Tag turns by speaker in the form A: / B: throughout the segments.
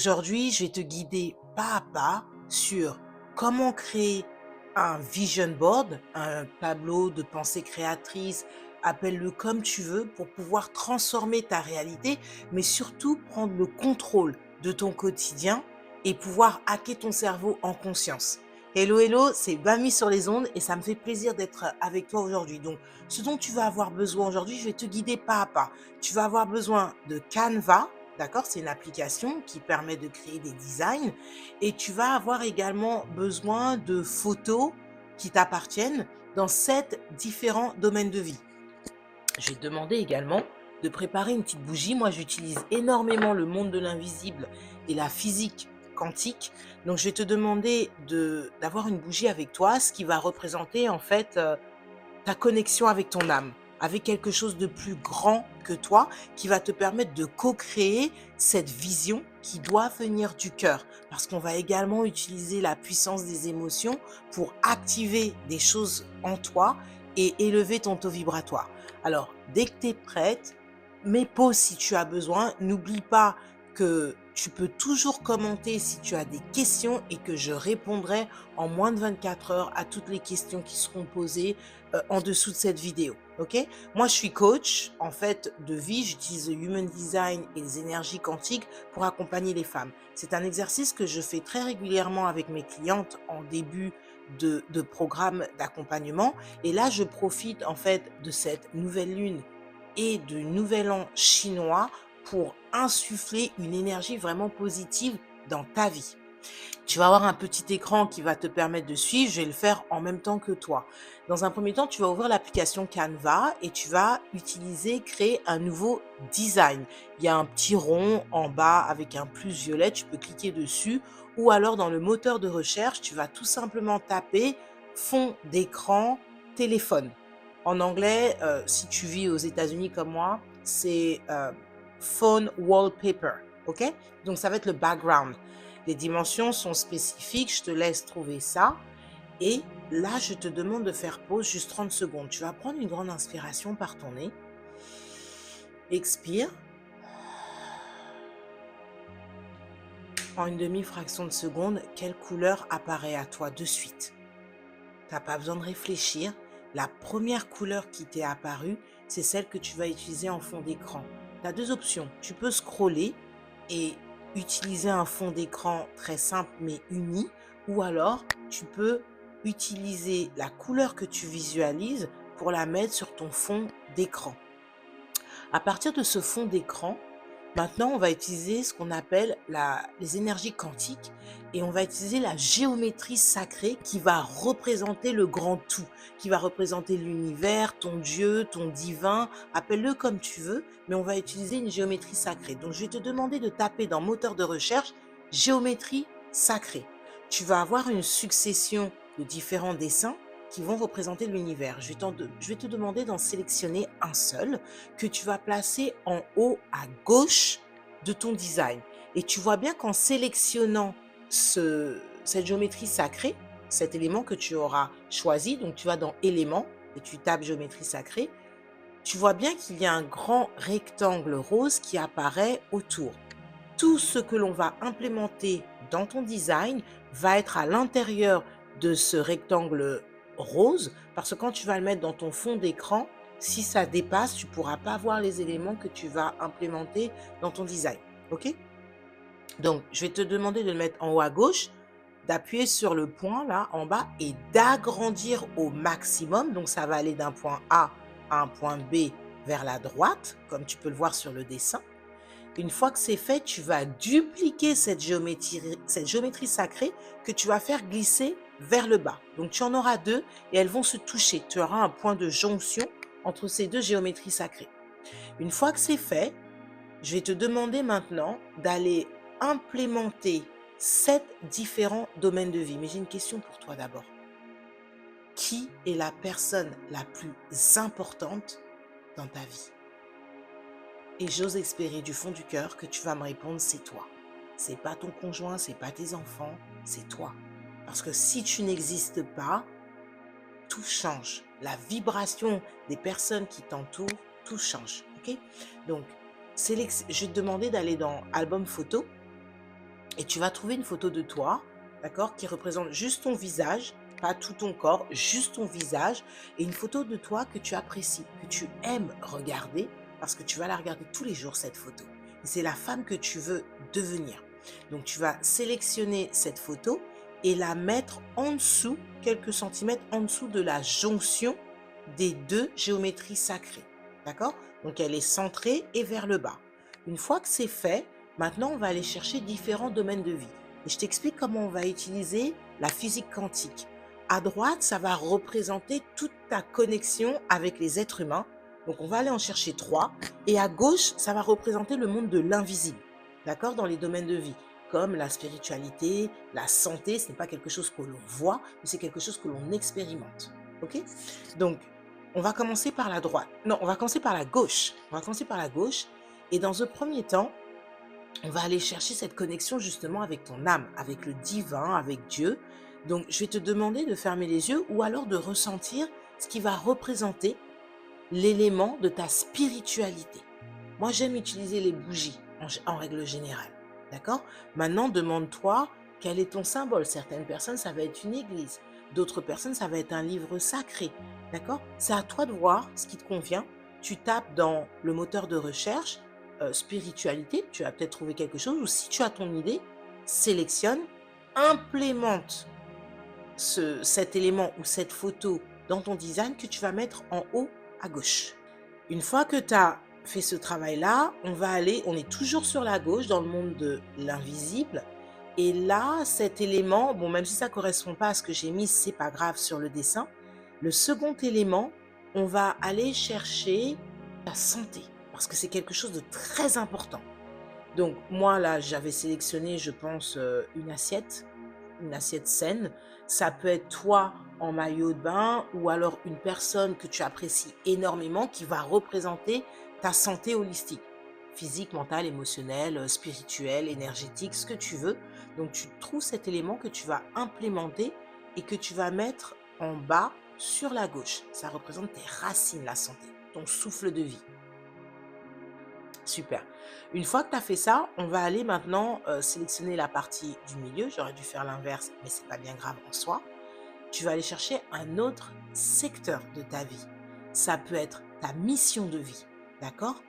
A: Aujourd'hui, je vais te guider pas à pas sur comment créer un vision board, un tableau de pensée créatrice, appelle-le comme tu veux, pour pouvoir transformer ta réalité, mais surtout prendre le contrôle de ton quotidien et pouvoir hacker ton cerveau en conscience. Hello, hello, c'est Bami sur les ondes et ça me fait plaisir d'être avec toi aujourd'hui. Donc, ce dont tu vas avoir besoin aujourd'hui, je vais te guider pas à pas. Tu vas avoir besoin de Canva. D'accord? C'est une application qui permet de créer des designs et tu vas avoir également besoin de photos qui t'appartiennent dans 7 différents domaines de vie. Je vais te demander également de préparer une petite bougie. Moi, j'utilise énormément le monde de l'invisible et la physique quantique. Donc, je vais te demander d'avoir une bougie avec toi, ce qui va représenter en fait ta connexion avec ton âme, avec quelque chose de plus grand que toi, qui va te permettre de co-créer cette vision qui doit venir du cœur. Parce qu'on va également utiliser la puissance des émotions pour activer des choses en toi et élever ton taux vibratoire. Alors, dès que tu es prête, mets pause si tu as besoin. N'oublie pas que tu peux toujours commenter si tu as des questions et que je répondrai en moins de 24 heures à toutes les questions qui seront posées en dessous de cette vidéo. Ok? Moi, je suis coach en fait de vie. J'utilise le human design et les énergies quantiques pour accompagner les femmes. C'est un exercice que je fais très régulièrement avec mes clientes en début de programme d'accompagnement. Et là, je profite en fait de cette nouvelle lune et du nouvel an chinois pour insuffler une énergie vraiment positive dans ta vie. Tu vas avoir un petit écran qui va te permettre de suivre. Je vais le faire en même temps que toi. Dans un premier temps, tu vas ouvrir l'application Canva et tu vas créer un nouveau design. Il y a un petit rond en bas avec un plus violet. Tu peux cliquer dessus. Ou alors, dans le moteur de recherche, tu vas tout simplement taper fond d'écran téléphone. En anglais, si tu vis aux États-Unis comme moi, c'est phone wallpaper. OK? Donc, ça va être le background. Les dimensions sont spécifiques, je te laisse trouver ça. Et là, je te demande de faire pause juste 30 secondes. Tu vas prendre une grande inspiration par ton nez. Expire. En une demi-fraction de seconde, quelle couleur apparaît à toi de suite? Tu n'as pas besoin de réfléchir. La première couleur qui t'est apparue, c'est celle que tu vas utiliser en fond d'écran. Tu as deux options. Tu peux scroller et utiliser un fond d'écran très simple mais uni, ou alors tu peux utiliser la couleur que tu visualises pour la mettre sur ton fond d'écran. À partir de ce fond d'écran, maintenant, on va utiliser ce qu'on appelle les énergies quantiques et on va utiliser la géométrie sacrée qui va représenter le grand tout, qui va représenter l'univers, ton Dieu, ton divin, appelle-le comme tu veux, mais on va utiliser une géométrie sacrée. Donc, je vais te demander de taper dans moteur de recherche géométrie sacrée. Tu vas avoir une succession de différents dessins qui vont représenter l'univers. Je vais te demander d'en sélectionner un seul que tu vas placer en haut à gauche de ton design. Et tu vois bien qu'en sélectionnant cette géométrie sacrée, cet élément que tu auras choisi, donc tu vas dans éléments et tu tapes géométrie sacrée, tu vois bien qu'il y a un grand rectangle rose qui apparaît autour. Tout ce que l'on va implémenter dans ton design va être à l'intérieur de ce rectangle rose, parce que quand tu vas le mettre dans ton fond d'écran, si ça dépasse, tu ne pourras pas voir les éléments que tu vas implémenter dans ton design. OK? Donc, je vais te demander de le mettre en haut à gauche, d'appuyer sur le point là en bas et d'agrandir au maximum. Donc, ça va aller d'un point A à un point B vers la droite, comme tu peux le voir sur le dessin. Une fois que c'est fait, tu vas dupliquer cette géométrie sacrée que tu vas faire glisser vers le bas. Donc, tu en auras deux et elles vont se toucher. Tu auras un point de jonction entre ces deux géométries sacrées. Une fois que c'est fait, je vais te demander maintenant d'aller implémenter 7 différents domaines de vie. Mais j'ai une question pour toi d'abord. Qui est la personne la plus importante dans ta vie? Et j'ose espérer du fond du cœur que tu vas me répondre, c'est toi. C'est pas ton conjoint, c'est pas tes enfants, c'est toi. Parce que si tu n'existes pas, tout change. La vibration des personnes qui t'entourent, tout change. Ok? Donc, je vais te demander d'aller dans album photo et tu vas trouver une photo de toi, d'accord, qui représente juste ton visage, pas tout ton corps, juste ton visage, et une photo de toi que tu apprécies, que tu aimes regarder, parce que tu vas la regarder tous les jours, cette photo. Et c'est la femme que tu veux devenir. Donc, tu vas sélectionner cette photo et la mettre en dessous, quelques centimètres en dessous de la jonction des deux géométries sacrées. D'accord? Donc, elle est centrée et vers le bas. Une fois que c'est fait, maintenant, on va aller chercher différents domaines de vie. Et je t'explique comment on va utiliser la physique quantique. À droite, ça va représenter toute ta connexion avec les êtres humains. Donc, on va aller en chercher 3. Et à gauche, ça va représenter le monde de l'invisible. D'accord? Dans les domaines de vie, comme la spiritualité, la santé. Ce n'est pas quelque chose que l'on voit, mais c'est quelque chose que l'on expérimente. OK? Donc, on va commencer par la droite. Non, on va commencer par la gauche. On va commencer par la gauche. Et dans un premier temps, on va aller chercher cette connexion justement avec ton âme, avec le divin, avec Dieu. Donc, je vais te demander de fermer les yeux ou alors de ressentir ce qui va représenter l'élément de ta spiritualité. Moi, j'aime utiliser les bougies en règle générale. D'accord? Maintenant, demande-toi quel est ton symbole. Certaines personnes, ça va être une église. D'autres personnes, ça va être un livre sacré. D'accord? C'est à toi de voir ce qui te convient. Tu tapes dans le moteur de recherche spiritualité, tu vas peut-être trouver quelque chose. Ou si tu as ton idée, sélectionne, implémente cet élément ou cette photo dans ton design que tu vas mettre en haut à gauche. Une fois que tu as fait ce travail-là, on est toujours sur la gauche dans le monde de l'invisible. Et là, cet élément, bon, même si ça ne correspond pas à ce que j'ai mis, c'est pas grave sur le dessin. Le second élément, on va aller chercher ta santé, parce que c'est quelque chose de très important. Donc, moi, là, j'avais sélectionné, je pense, une assiette saine. Ça peut être toi en maillot de bain ou alors une personne que tu apprécies énormément qui va représenter ta santé holistique, physique, mentale, émotionnelle, spirituelle, énergétique, ce que tu veux. Donc tu trouves cet élément que tu vas implémenter et que tu vas mettre en bas sur la gauche. Ça représente tes racines, la santé, ton souffle de vie. Super. Une fois que tu as fait ça, on va aller maintenant sélectionner la partie du milieu. J'aurais dû faire l'inverse, mais c'est pas bien grave en soi. Tu vas aller chercher un autre secteur de ta vie. Ça peut être ta mission de vie, d'accord?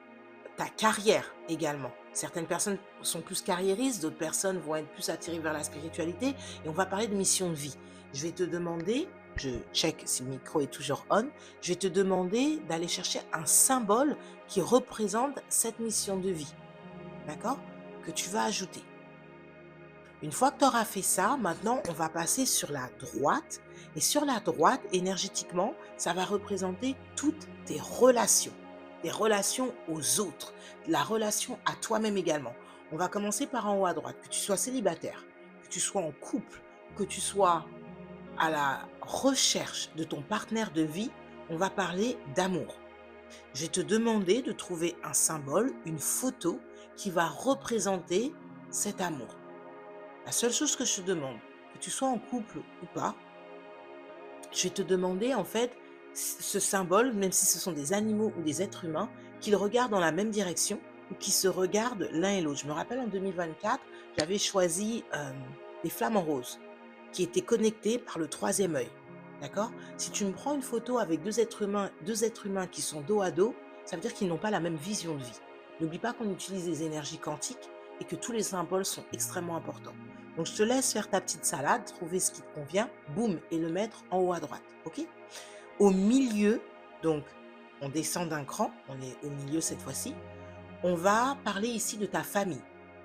A: Ta carrière également. Certaines personnes sont plus carriéristes, d'autres personnes vont être plus attirées vers la spiritualité. Et on va parler de mission de vie. Je vais te demander, je check si le micro est toujours on, je vais te demander d'aller chercher un symbole qui représente cette mission de vie, d'accord? Que tu vas ajouter. Une fois que tu auras fait ça, maintenant, on va passer sur la droite. Et sur la droite, énergétiquement, ça va représenter toutes tes relations aux autres, la relation à toi-même également. On va commencer par en haut à droite, que tu sois célibataire, que tu sois en couple, que tu sois à la recherche de ton partenaire de vie, on va parler d'amour. Je vais te demander de trouver un symbole, une photo qui va représenter cet amour. La seule chose que je te demande, que tu sois en couple ou pas, je vais te demander en fait ce symbole, même si ce sont des animaux ou des êtres humains, qu'ils regardent dans la même direction ou qu'ils se regardent l'un et l'autre. Je me rappelle en 2024, j'avais choisi des flamants roses qui étaient connectés par le troisième œil. D'accord? Si tu me prends une photo avec deux êtres humains qui sont dos à dos, ça veut dire qu'ils n'ont pas la même vision de vie. N'oublie pas qu'on utilise les énergies quantiques et que tous les symboles sont extrêmement importants. Donc, je te laisse faire ta petite salade, trouver ce qui te convient, boum, et le mettre en haut à droite. OK? Au milieu, donc, on descend d'un cran, on est au milieu cette fois-ci. On va parler ici de ta famille.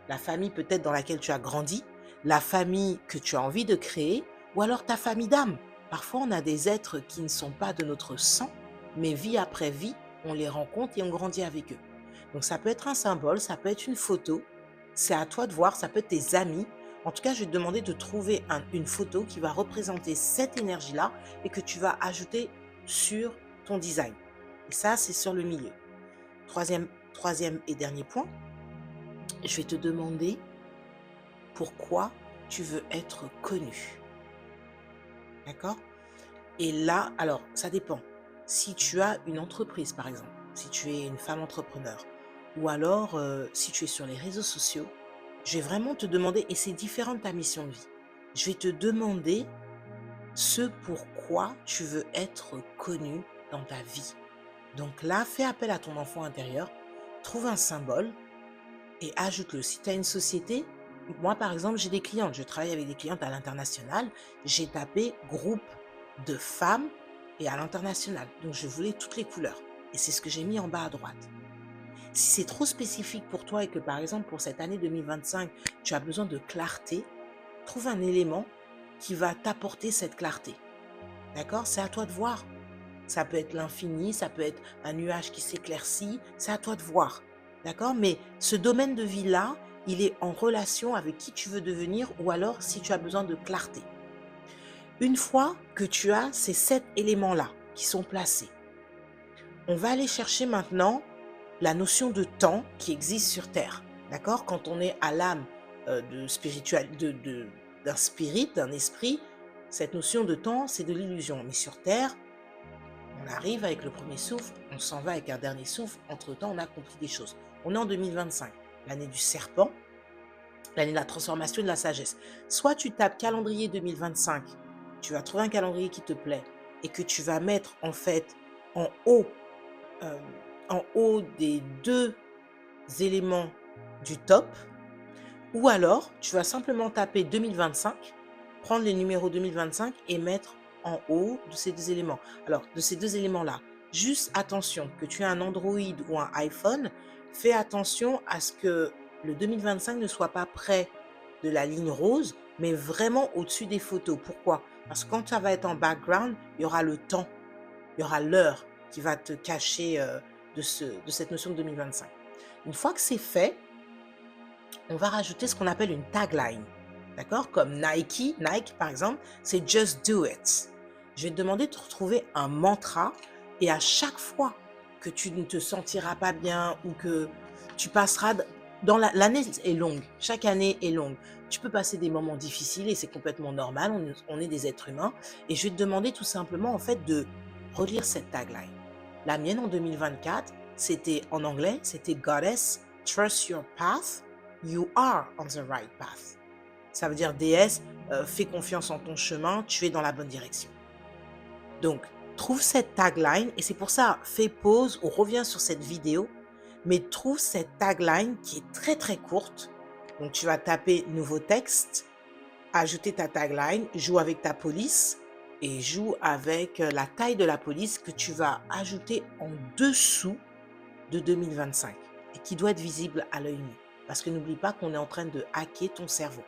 A: La famille peut-être dans laquelle tu as grandi, la famille que tu as envie de créer, ou alors ta famille d'âme. Parfois, on a des êtres qui ne sont pas de notre sang, mais vie après vie, on les rencontre et on grandit avec eux. Donc, ça peut être un symbole, ça peut être une photo. C'est à toi de voir, ça peut être tes amis. En tout cas, je vais te demander de trouver une photo qui va représenter cette énergie-là et que tu vas ajouter sur ton design. Et ça, c'est sur le milieu. Troisième et dernier point, je vais te demander pourquoi tu veux être connu. D'accord? Et là, alors, ça dépend. Si tu as une entreprise, par exemple, si tu es une femme entrepreneur, ou alors si tu es sur les réseaux sociaux, je vais vraiment te demander, et c'est différent de ta mission de vie, je vais te demander ce pourquoi tu veux être connu dans ta vie. Donc là, fais appel à ton enfant intérieur, trouve un symbole et ajoute-le. Si tu as une société, moi par exemple, j'ai des clientes, je travaille avec des clientes à l'international, j'ai tapé groupe de femmes et à l'international. Donc je voulais toutes les couleurs et c'est ce que j'ai mis en bas à droite. Si c'est trop spécifique pour toi et que par exemple pour cette année 2025, tu as besoin de clarté, trouve un élément qui va t'apporter cette clarté. D'accord? C'est à toi de voir. Ça peut être l'infini, ça peut être un nuage qui s'éclaircit, c'est à toi de voir. D'accord? Mais ce domaine de vie-là, il est en relation avec qui tu veux devenir ou alors si tu as besoin de clarté. Une fois que tu as ces 7 éléments-là qui sont placés, on va aller chercher maintenant la notion de temps qui existe sur Terre. D'accord? Quand on est à l'âme d'un spirit, d'un esprit, cette notion de temps, c'est de l'illusion. Mais sur Terre, on arrive avec le premier souffle, on s'en va avec un dernier souffle. Entre-temps, on a accompli des choses. On est en 2025, l'année du serpent, l'année de la transformation et de la sagesse. Soit tu tapes calendrier 2025, tu vas trouver un calendrier qui te plaît et que tu vas mettre en fait en haut, euh, en haut des 2 éléments du top, ou alors tu vas simplement taper 2025, prendre les numéros 2025 et mettre en haut de ces 2 éléments. Alors, de ces 2 éléments-là, juste attention, que tu aies un Android ou un iPhone, fais attention à ce que le 2025 ne soit pas près de la ligne rose, mais vraiment au-dessus des photos. Pourquoi? Parce que quand ça va être en background, il y aura le temps, il y aura l'heure qui va te cacher de cette notion de 2025. Une fois que c'est fait, on va rajouter ce qu'on appelle une tagline. D'accord? Comme Nike par exemple, c'est Just Do It. Je vais te demander de retrouver un mantra et à chaque fois que tu ne te sentiras pas bien ou que tu passeras dans l'année est longue, chaque année est longue. Tu peux passer des moments difficiles et c'est complètement normal, on est des êtres humains. Et je vais te demander tout simplement en fait de relire cette tagline. La mienne en 2024, c'était en anglais, c'était Goddess, Trust Your Path, You are on the right path. Ça veut dire déesse, fais confiance en ton chemin, tu es dans la bonne direction. Donc, trouve cette tagline, et c'est pour ça, fais pause ou reviens sur cette vidéo, mais trouve cette tagline qui est très très courte. Donc, tu vas taper nouveau texte, ajouter ta tagline, joue avec ta police et joue avec la taille de la police que tu vas ajouter en dessous de 2025 et qui doit être visible à l'œil nu. Parce que n'oublie pas qu'on est en train de hacker ton cerveau.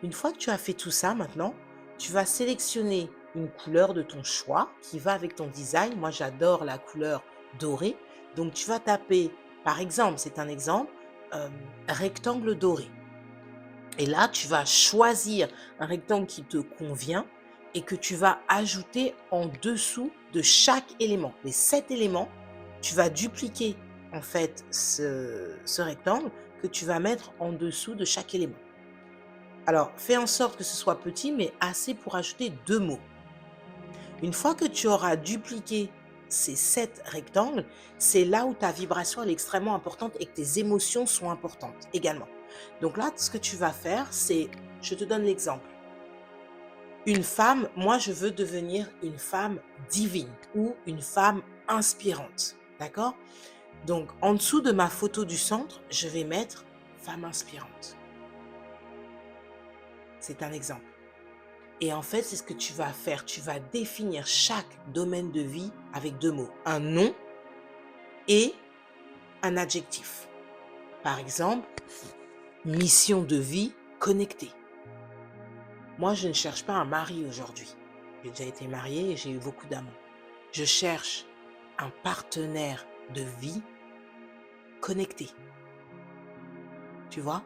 A: Une fois que tu as fait tout ça maintenant, tu vas sélectionner une couleur de ton choix qui va avec ton design. Moi, j'adore la couleur dorée. Donc, tu vas taper, par exemple, c'est un exemple, rectangle doré. Et là, tu vas choisir un rectangle qui te convient et que tu vas ajouter en dessous de chaque élément. Les 7 éléments, tu vas dupliquer en fait ce rectangle que tu vas mettre en dessous de chaque élément. Alors, fais en sorte que ce soit petit, mais assez pour ajouter 2 mots. Une fois que tu auras dupliqué ces 7 rectangles, c'est là où ta vibration est extrêmement importante et que tes émotions sont importantes également. Donc là, ce que tu vas faire, c'est, je te donne l'exemple. Une femme, moi, je veux devenir une femme divine ou une femme inspirante. D'accord? Donc, en dessous de ma photo du centre, je vais mettre femme inspirante. C'est un exemple. Et en fait, c'est ce que tu vas faire. Tu vas définir chaque domaine de vie avec 2 mots. Un nom et un adjectif. Par exemple, mission de vie connectée. Moi, je ne cherche pas un mari aujourd'hui. J'ai déjà été mariée et j'ai eu beaucoup d'amants. Je cherche un partenaire de vie connecté. Tu vois?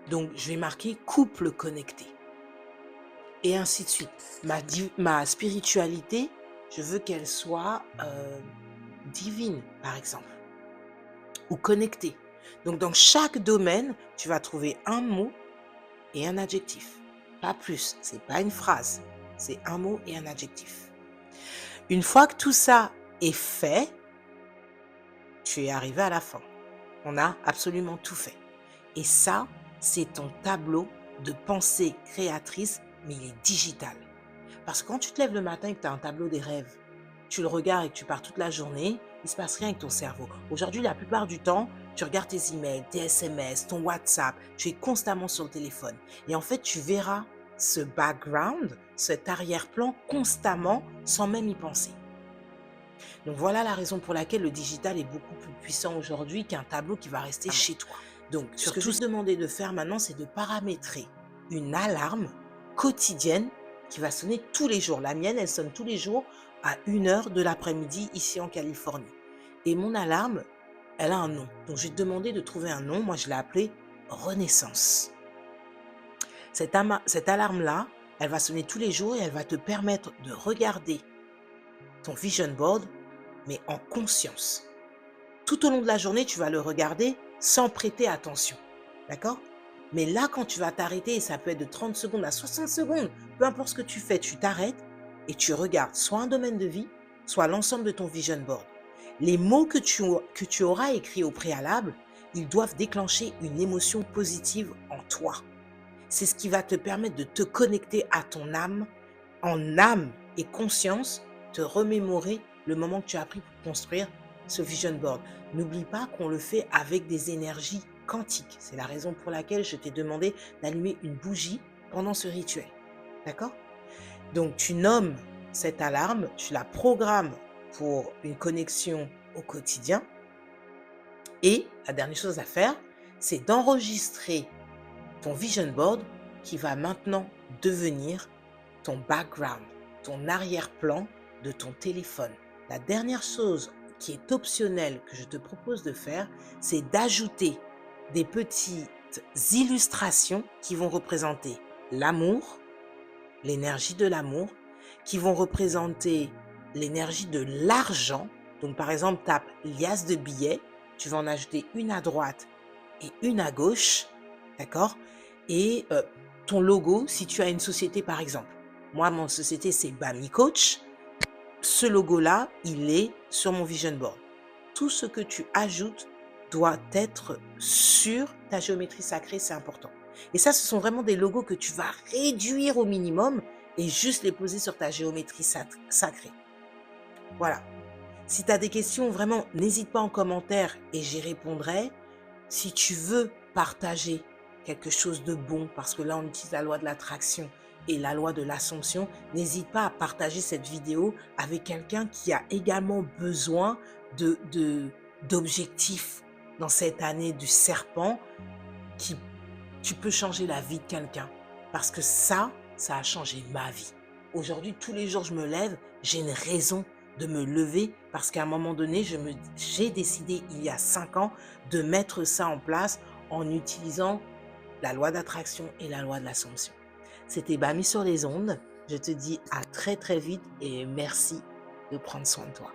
A: Donc, je vais marquer couple connecté. Et ainsi de suite. Ma spiritualité, je veux qu'elle soit divine, par exemple, ou connectée. Donc, dans chaque domaine, tu vas trouver un mot et un adjectif. Pas plus, c'est pas une phrase, c'est un mot et un adjectif. Une fois que tout ça est fait, tu es arrivé à la fin. On a absolument tout fait. Et ça, c'est ton tableau de pensée créatrice, mais il est digital. Parce que quand tu te lèves le matin et que tu as un tableau des rêves, tu le regardes et que tu pars toute la journée, il ne se passe rien avec ton cerveau. Aujourd'hui, la plupart du temps, tu regardes tes emails, tes SMS, ton WhatsApp, tu es constamment sur le téléphone. Et en fait, tu verras ce background, cet arrière-plan constamment sans même y penser. Donc voilà la raison pour laquelle le digital est beaucoup plus puissant aujourd'hui qu'un tableau qui va rester chez toi. Donc ce que je vais te demander de faire maintenant, c'est de paramétrer une alarme quotidienne qui va sonner tous les jours. La mienne, elle sonne tous les jours à 1 heure de l'après-midi ici en Californie. Et mon alarme, elle a un nom. Donc je vais te demander de trouver un nom. Moi, je l'ai appelée Renaissance. Cette alarme-là, elle va sonner tous les jours et elle va te permettre de regarder ton vision board, mais en conscience. Tout au long de la journée, tu vas le regarder sans prêter attention. D'accord? Mais là, quand tu vas t'arrêter, et ça peut être de 30 secondes à 60 secondes, peu importe ce que tu fais, tu t'arrêtes et tu regardes soit un domaine de vie, soit l'ensemble de ton vision board. Les mots que tu auras écrits au préalable, ils doivent déclencher une émotion positive en toi. C'est ce qui va te permettre de te connecter à ton âme, en âme et conscience, te remémorer le moment que tu as pris pour construire ce vision board. N'oublie pas qu'on le fait avec des énergies quantiques. C'est la raison pour laquelle je t'ai demandé d'allumer une bougie pendant ce rituel. D'accord? Donc, tu nommes cette alarme, tu la programmes pour une connexion au quotidien. Et la dernière chose à faire, c'est d'enregistrer ton vision board qui va maintenant devenir ton background, ton arrière-plan de ton téléphone. La dernière chose qui est optionnelle que je te propose de faire, c'est d'ajouter des petites illustrations qui vont représenter l'amour, l'énergie de l'amour, qui vont représenter l'énergie de l'argent. Donc par exemple, tape liasse de billets, tu vas en ajouter une à droite et une à gauche, d'accord? Et ton logo, si tu as une société par exemple. Moi, mon société, c'est Bami Coach. Ce logo-là, il est sur mon vision board. Tout ce que tu ajoutes doit être sur ta géométrie sacrée, c'est important. Et ça, ce sont vraiment des logos que tu vas réduire au minimum et juste les poser sur ta géométrie sacrée. Voilà. Si tu as des questions, vraiment, n'hésite pas en commentaire et j'y répondrai. Si tu veux partager quelque chose de bon, parce que là, on utilise la loi de l'attraction et la loi de l'assomption, n'hésite pas à partager cette vidéo avec quelqu'un qui a également besoin d'objectifs dans cette année du serpent, tu peux changer la vie de quelqu'un. Parce que ça a changé ma vie. Aujourd'hui, tous les jours, je me lève, j'ai une raison de me lever parce qu'à un moment donné, j'ai décidé il y a 5 ans de mettre ça en place en utilisant la loi d'attraction et la loi de l'assomption. C'était Bami sur les ondes. Je te dis à très très vite et merci de prendre soin de toi.